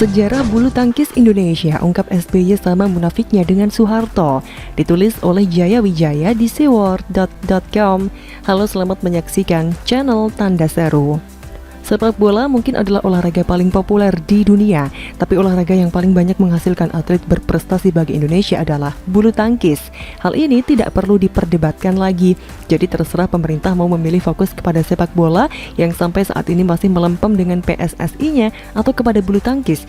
Sejarah bulu tangkis Indonesia, ungkap SBY sama munafiknya dengan Soeharto. Ditulis oleh Jaya Wijaya di seaworld.com. Halo, selamat menyaksikan channel Tanda Seru. Sepak bola mungkin adalah olahraga paling populer di dunia, tapi olahraga yang paling banyak menghasilkan atlet berprestasi bagi Indonesia adalah bulu tangkis. Hal ini tidak perlu diperdebatkan lagi. Jadi terserah pemerintah mau memilih fokus kepada sepak bola yang sampai saat ini masih melempem dengan PSSI-nya atau kepada bulu tangkis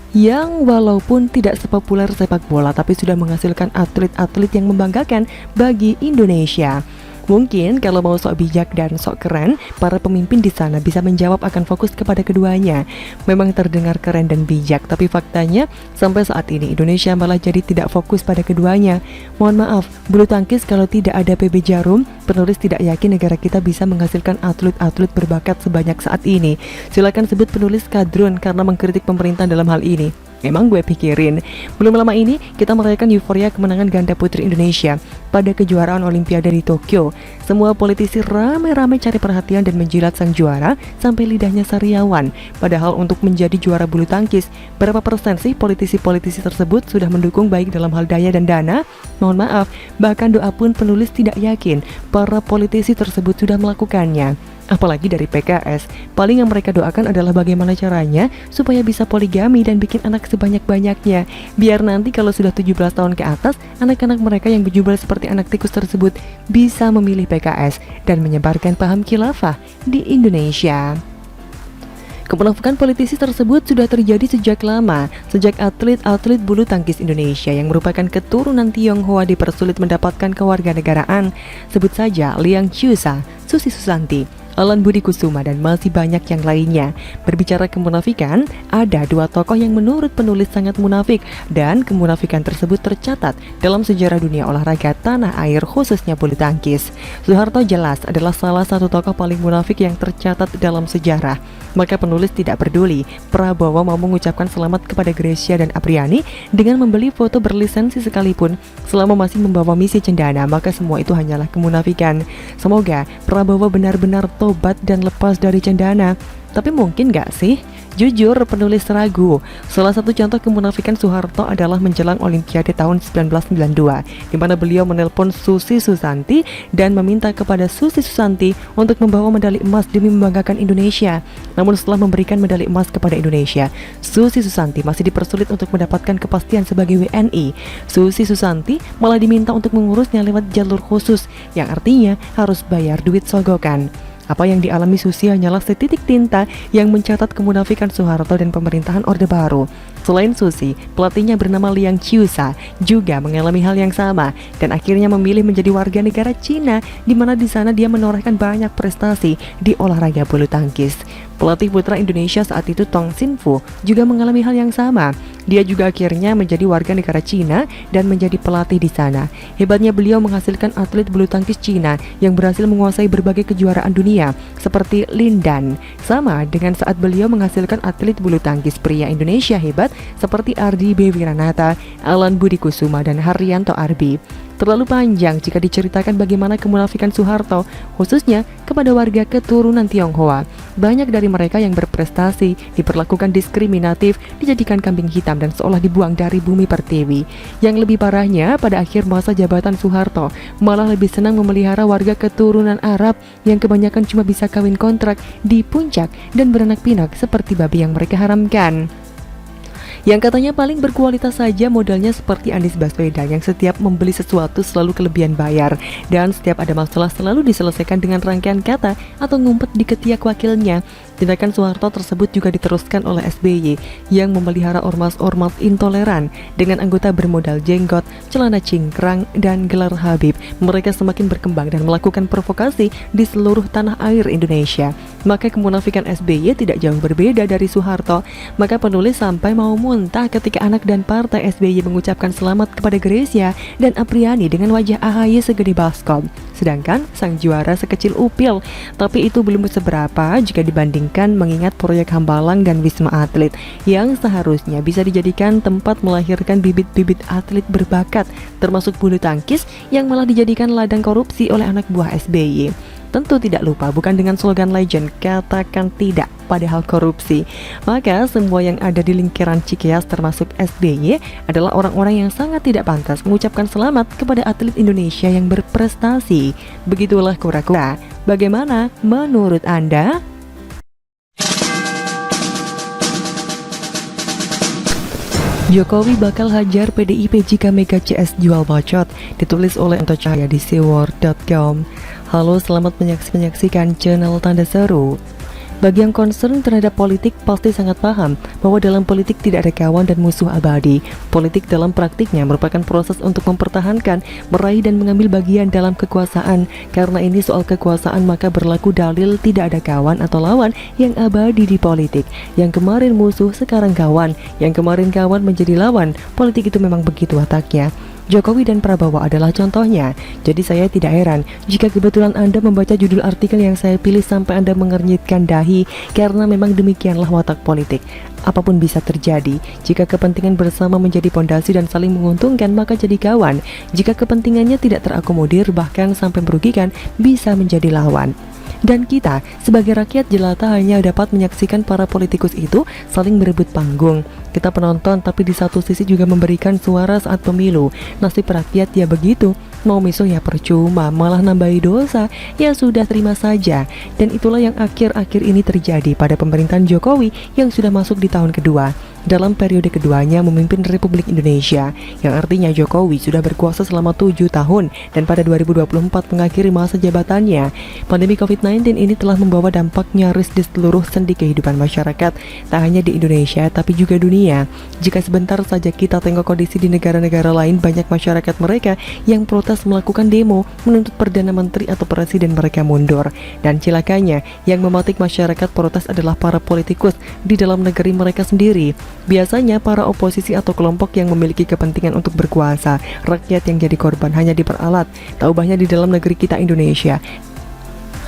yang walaupun tidak sepopuler sepak bola tapi sudah menghasilkan atlet-atlet yang membanggakan bagi Indonesia. Mungkin kalau mau sok bijak dan sok keren, para pemimpin di sana bisa menjawab akan fokus kepada keduanya. Memang terdengar keren dan bijak, tapi faktanya sampai saat ini Indonesia malah jadi tidak fokus pada keduanya. Mohon maaf, bulu tangkis kalau tidak ada PB Jarum, penulis tidak yakin negara kita bisa menghasilkan atlet-atlet berbakat sebanyak saat ini. Silakan sebut penulis kadrun karena mengkritik pemerintah dalam hal ini. Emang gue pikirin, belum lama ini kita merayakan euforia kemenangan ganda putri Indonesia pada kejuaraan Olimpiade di Tokyo. Semua politisi ramai-ramai cari perhatian dan menjilat sang juara sampai lidahnya sariawan. Padahal untuk menjadi juara bulu tangkis, berapa persen sih politisi-politisi tersebut sudah mendukung baik dalam hal daya dan dana? Mohon maaf, bahkan doa pun penulis tidak yakin para politisi tersebut sudah melakukannya. Apalagi dari PKS, paling yang mereka doakan adalah bagaimana caranya supaya bisa poligami dan bikin anak sebanyak-banyaknya. Biar nanti kalau sudah 17 tahun ke atas, anak-anak mereka yang berjubel seperti anak tikus tersebut bisa memilih PKS dan menyebarkan paham khilafah di Indonesia. Kemunafikan politisi tersebut sudah terjadi sejak lama, sejak atlet-atlet bulu tangkis Indonesia yang merupakan keturunan Tionghoa dipersulit mendapatkan kewarganegaraan. Sebut saja Liang Chiusa, Susi Susanti, Alan Budi Kusuma, dan masih banyak yang lainnya. Berbicara kemunafikan, ada dua tokoh yang menurut penulis sangat munafik, dan kemunafikan tersebut tercatat dalam sejarah dunia olahraga tanah air khususnya bulu tangkis. Soeharto jelas adalah salah satu tokoh paling munafik yang tercatat dalam sejarah. Maka penulis tidak peduli Prabowo mau mengucapkan selamat kepada Grecia dan Apriani dengan membeli foto berlisensi sekalipun. Selama masih membawa misi cendana, maka semua itu hanyalah kemunafikan. Semoga Prabowo benar-benar tobat dan lepas dari cendana. Tapi mungkin gak sih? Jujur, penulis ragu. Salah satu contoh kemunafikan Soeharto adalah menjelang Olimpiade tahun 1992, di mana beliau menelpon Susi Susanti dan meminta kepada Susi Susanti untuk membawa medali emas demi membanggakan Indonesia. Namun setelah memberikan medali emas kepada Indonesia, Susi Susanti masih dipersulit untuk mendapatkan kepastian sebagai WNI. Susi Susanti malah diminta untuk mengurusnya lewat jalur khusus, yang artinya harus bayar duit sogokan. Apa yang dialami Susi hanyalah setitik tinta yang mencatat kemunafikan Soeharto dan pemerintahan Orde Baru. Selain Susi, pelatihnya bernama Liang Chiusa juga mengalami hal yang sama dan akhirnya memilih menjadi warga negara Cina, di mana di sana dia menorehkan banyak prestasi di olahraga bulu tangkis. Pelatih putra Indonesia saat itu Tong Xinfu juga mengalami hal yang sama. Dia juga akhirnya menjadi warga negara Cina dan menjadi pelatih di sana. Hebatnya beliau menghasilkan atlet bulu tangkis Cina yang berhasil menguasai berbagai kejuaraan dunia seperti Lin Dan. Sama dengan saat beliau menghasilkan atlet bulu tangkis pria Indonesia hebat seperti Ardi B. Wiranata, Alan Budi Kusuma, dan Haryanto Arbi. Terlalu panjang jika diceritakan bagaimana kemunafikan Soeharto, khususnya kepada warga keturunan Tionghoa. Banyak dari mereka yang berprestasi diperlakukan diskriminatif, dijadikan kambing hitam dan seolah dibuang dari bumi pertiwi. Yang lebih parahnya, pada akhir masa jabatan Soeharto malah lebih senang memelihara warga keturunan Arab yang kebanyakan cuma bisa kawin kontrak di puncak dan beranak pinak seperti babi yang mereka haramkan. Yang katanya paling berkualitas saja modalnya seperti Anies Baswedan yang setiap membeli sesuatu selalu kelebihan bayar dan setiap ada masalah selalu diselesaikan dengan rangkaian kata atau ngumpet di ketiak wakilnya. Tindakan Soeharto tersebut juga diteruskan oleh SBY yang memelihara ormas-ormas intoleran dengan anggota bermodal jenggot, celana cingkrang, dan gelar Habib. Mereka semakin berkembang dan melakukan provokasi di seluruh tanah air Indonesia. Maka kemunafikan SBY tidak jauh berbeda dari Soeharto. Maka penulis sampai mau muntah ketika anak dan partai SBY mengucapkan selamat kepada Grecia dan Apriani dengan wajah AHY segede baskom, sedangkan sang juara sekecil upil. Tapi itu belum seberapa jika dibandingkan mengingat proyek Hambalang dan Wisma Atlet yang seharusnya bisa dijadikan tempat melahirkan bibit-bibit atlet berbakat, termasuk bulu tangkis yang malah dijadikan ladang korupsi oleh anak buah SBY. Tentu tidak lupa, bukan dengan slogan legend katakan tidak padahal korupsi. Maka semua yang ada di lingkaran Cikeas termasuk SBY adalah orang-orang yang sangat tidak pantas mengucapkan selamat kepada atlet Indonesia yang berprestasi. Begitulah kura-kura. Bagaimana menurut Anda? Jokowi bakal hajar PDIP jika Mega CS jual bacot, ditulis oleh Anto Cahaya di seaword.com. Halo, selamat menyaksikan channel Tanda Seru. Bagi yang concern terhadap politik pasti sangat paham bahwa dalam politik tidak ada kawan dan musuh abadi. Politik dalam praktiknya merupakan proses untuk mempertahankan, meraih dan mengambil bagian dalam kekuasaan. Karena ini soal kekuasaan maka berlaku dalil tidak ada kawan atau lawan yang abadi di politik. Yang kemarin musuh sekarang kawan, yang kemarin kawan menjadi lawan. Politik itu memang begitu wataknya. Jokowi dan Prabowo adalah contohnya. Jadi saya tidak heran jika kebetulan Anda membaca judul artikel yang saya pilih sampai Anda mengernyitkan dahi, karena memang demikianlah watak politik. Apapun bisa terjadi. Jika kepentingan bersama menjadi pondasi dan saling menguntungkan, maka jadi kawan. Jika kepentingannya tidak terakomodir bahkan sampai merugikan, bisa menjadi lawan. Dan kita sebagai rakyat jelata hanya dapat menyaksikan para politikus itu saling berebut panggung. Kita penonton, tapi di satu sisi juga memberikan suara saat pemilu. Nasib rakyat ya begitu. Mau misuh ya percuma, malah nambahi dosa. Ya sudah, terima saja. Dan itulah yang akhir-akhir ini terjadi pada pemerintahan Jokowi yang sudah masuk di tahun kedua. Dalam periode keduanya memimpin Republik Indonesia, yang artinya Jokowi sudah berkuasa selama 7 tahun dan pada 2024 mengakhiri masa jabatannya. Pandemi COVID-19 ini telah membawa dampak nyaris di seluruh sendi kehidupan masyarakat, tak hanya di Indonesia tapi juga dunia. Jika sebentar saja kita tengok kondisi di negara-negara lain, banyak masyarakat mereka yang protes melakukan demo menuntut Perdana Menteri atau Presiden mereka mundur. Dan cilakanya, yang mematik masyarakat protes adalah para politikus di dalam negeri mereka sendiri. Biasanya para oposisi atau kelompok yang memiliki kepentingan untuk berkuasa, rakyat yang jadi korban hanya diperalat. Tak ubahnya di dalam negeri kita Indonesia.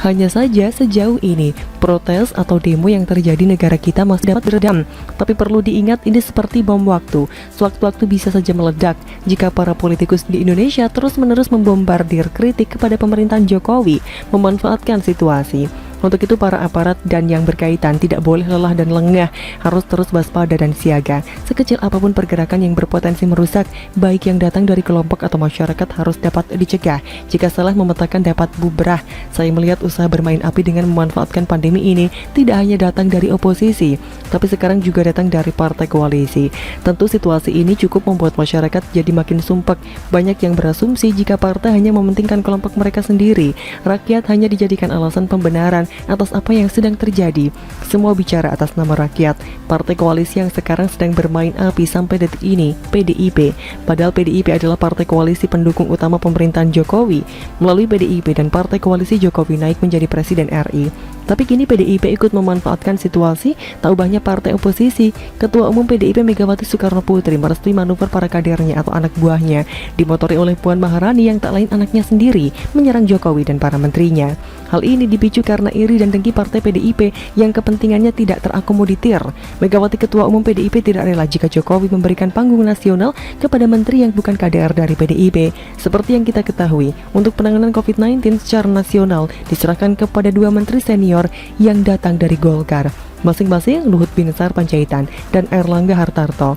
Hanya saja sejauh ini, protes atau demo yang terjadi negara kita masih dapat diredam. Tapi perlu diingat, ini seperti bom waktu. Sewaktu-waktu bisa saja meledak jika para politikus di Indonesia terus-menerus membombardir kritik kepada pemerintahan Jokowi, memanfaatkan situasi. Untuk itu para aparat dan yang berkaitan tidak boleh lelah dan lengah, harus terus waspada dan siaga. Sekecil apapun pergerakan yang berpotensi merusak, baik yang datang dari kelompok atau masyarakat harus dapat dicegah. Jika salah memetakan dapat bubrah. Saya melihat usaha bermain api dengan memanfaatkan pandemi ini tidak hanya datang dari oposisi, tapi sekarang juga datang dari partai koalisi. Tentu situasi ini cukup membuat masyarakat jadi makin sumpek. Banyak yang berasumsi jika partai hanya mementingkan kelompok mereka sendiri, rakyat hanya dijadikan alasan pembenaran atas apa yang sedang terjadi. Semua bicara atas nama rakyat. Partai koalisi yang sekarang sedang bermain api sampai detik ini, PDIP. Padahal PDIP adalah partai koalisi pendukung utama pemerintahan Jokowi. Melalui PDIP dan partai koalisi Jokowi naik menjadi Presiden RI. Tapi kini PDIP ikut memanfaatkan situasi, tak ubahnya partai oposisi. Ketua Umum PDIP Megawati Soekarno Putri merestui manuver para kadernya atau anak buahnya, dimotori oleh Puan Maharani yang tak lain anaknya sendiri, menyerang Jokowi dan para menterinya. Hal ini dipicu karena iri dan dengki partai PDIP yang kepentingannya tidak terakomodir. Megawati Ketua Umum PDIP tidak rela jika Jokowi memberikan panggung nasional kepada menteri yang bukan kader dari PDIP. Seperti yang kita ketahui, untuk penanganan COVID-19 secara nasional diserahkan kepada 2 menteri senior yang datang dari Golkar, masing-masing Luhut Binsar Panjaitan dan Airlangga Hartarto.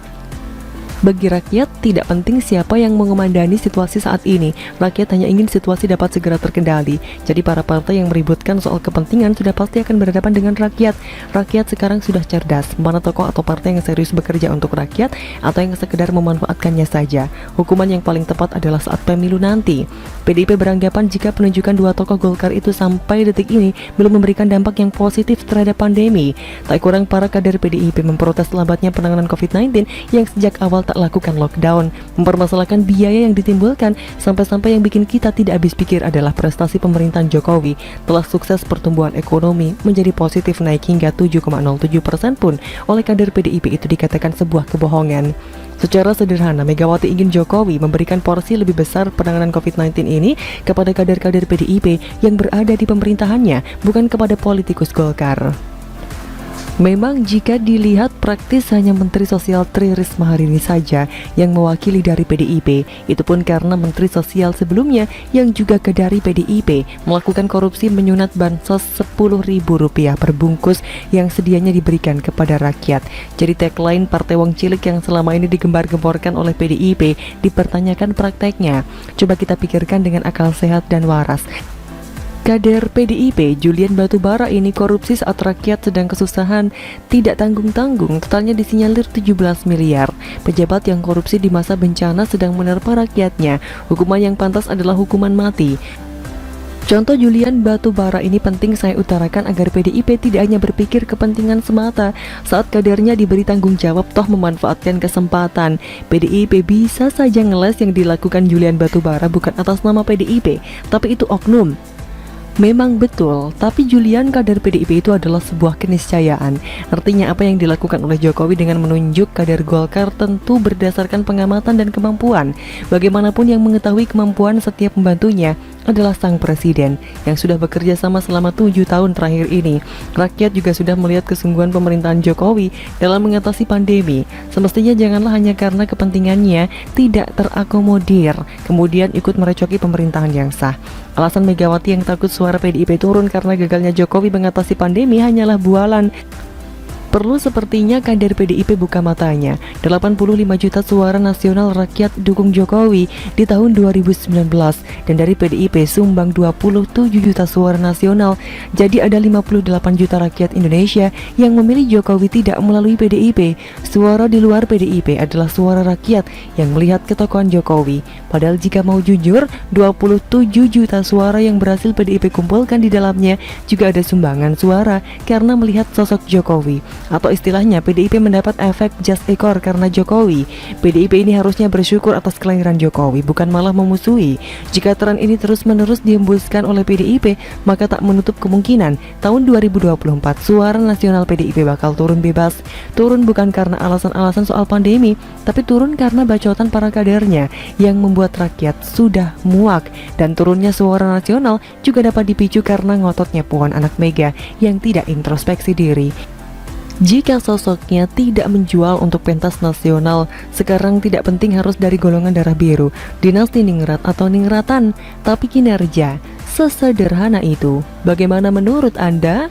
Bagi rakyat, tidak penting siapa yang mengomandani situasi saat ini. Rakyat hanya ingin situasi dapat segera terkendali. Jadi para partai yang meributkan soal kepentingan sudah pasti akan berhadapan dengan rakyat. Rakyat sekarang sudah cerdas. Mana tokoh atau partai yang serius bekerja untuk rakyat atau yang sekedar memanfaatkannya saja. Hukuman yang paling tepat adalah saat pemilu nanti. PDIP beranggapan jika penunjukan 2 tokoh Golkar itu sampai detik ini belum memberikan dampak yang positif terhadap pandemi. Tak kurang para kader PDIP memprotes lambatnya penanganan COVID-19 yang sejak awal tak lakukan lockdown, mempermasalahkan biaya yang ditimbulkan, sampai-sampai yang bikin kita tidak habis pikir adalah prestasi pemerintahan Jokowi telah sukses pertumbuhan ekonomi menjadi positif naik hingga 7,07% pun oleh kader PDIP itu dikatakan sebuah kebohongan. Secara sederhana, Megawati ingin Jokowi memberikan porsi lebih besar penanganan COVID-19 ini kepada kader-kader PDIP yang berada di pemerintahannya, bukan kepada politikus Golkar. Memang jika dilihat praktis hanya Menteri Sosial Tri Risma hari ini saja yang mewakili dari PDIP. Itu pun karena Menteri Sosial sebelumnya yang juga dari PDIP melakukan korupsi menyunat bansos Rp10.000 per bungkus yang sedianya diberikan kepada rakyat. Jadi tagline Partai Wong Cilik yang selama ini digembar-gemborkan oleh PDIP dipertanyakan prakteknya. Coba kita pikirkan dengan akal sehat dan waras. Kader PDIP Julian Batubara ini korupsi saat rakyat sedang kesusahan, tidak tanggung-tanggung, totalnya disinyalir 17 miliar. Pejabat yang korupsi di masa bencana sedang menerpa rakyatnya, hukuman yang pantas adalah hukuman mati. Contoh Julian Batubara ini penting saya utarakan agar PDIP tidak hanya berpikir kepentingan semata saat kadernya diberi tanggung jawab toh memanfaatkan kesempatan. PDIP bisa saja ngeles yang dilakukan Julian Batubara bukan atas nama PDIP, tapi itu oknum. Memang betul, tapi Julian kader PDIP itu adalah sebuah keniscayaan. Artinya apa yang dilakukan oleh Jokowi dengan menunjuk kader Golkar tentu berdasarkan pengamatan dan kemampuan. Bagaimanapun yang mengetahui kemampuan setiap pembantunya adalah sang presiden yang sudah bekerja sama selama 7 tahun terakhir ini. Rakyat juga sudah melihat kesungguhan pemerintahan Jokowi dalam mengatasi pandemi. Semestinya janganlah hanya karena kepentingannya tidak terakomodir, kemudian ikut merecoki pemerintahan yang sah. Alasan Megawati yang takut suara PDIP turun karena gagalnya Jokowi mengatasi pandemi hanyalah bualan. Perlu sepertinya kader PDIP buka matanya. 85 juta suara nasional rakyat dukung Jokowi di tahun 2019 dan dari PDIP sumbang 27 juta suara nasional. Jadi ada 58 juta rakyat Indonesia yang memilih Jokowi tidak melalui PDIP. Suara di luar PDIP adalah suara rakyat yang melihat ketokohan Jokowi. Padahal jika mau jujur, 27 juta suara yang berhasil PDIP kumpulkan di dalamnya juga ada sumbangan suara karena melihat sosok Jokowi. Atau istilahnya PDIP mendapat efek jas ekor karena Jokowi. PDIP ini harusnya bersyukur atas kelahiran Jokowi, bukan malah memusuhi. Jika tren ini terus-menerus dihembuskan oleh PDIP, maka tak menutup kemungkinan tahun 2024 suara nasional PDIP bakal turun bebas. Turun bukan karena alasan-alasan soal pandemi, tapi turun karena bacotan para kadernya yang membuat rakyat sudah muak. Dan turunnya suara nasional juga dapat dipicu karena ngototnya Puan anak Mega yang tidak introspeksi diri. Jika sosoknya tidak menjual untuk pentas nasional, sekarang tidak penting harus dari golongan darah biru, dinasti ningrat atau ningratan, tapi kinerja. Sesederhana itu. Bagaimana menurut Anda?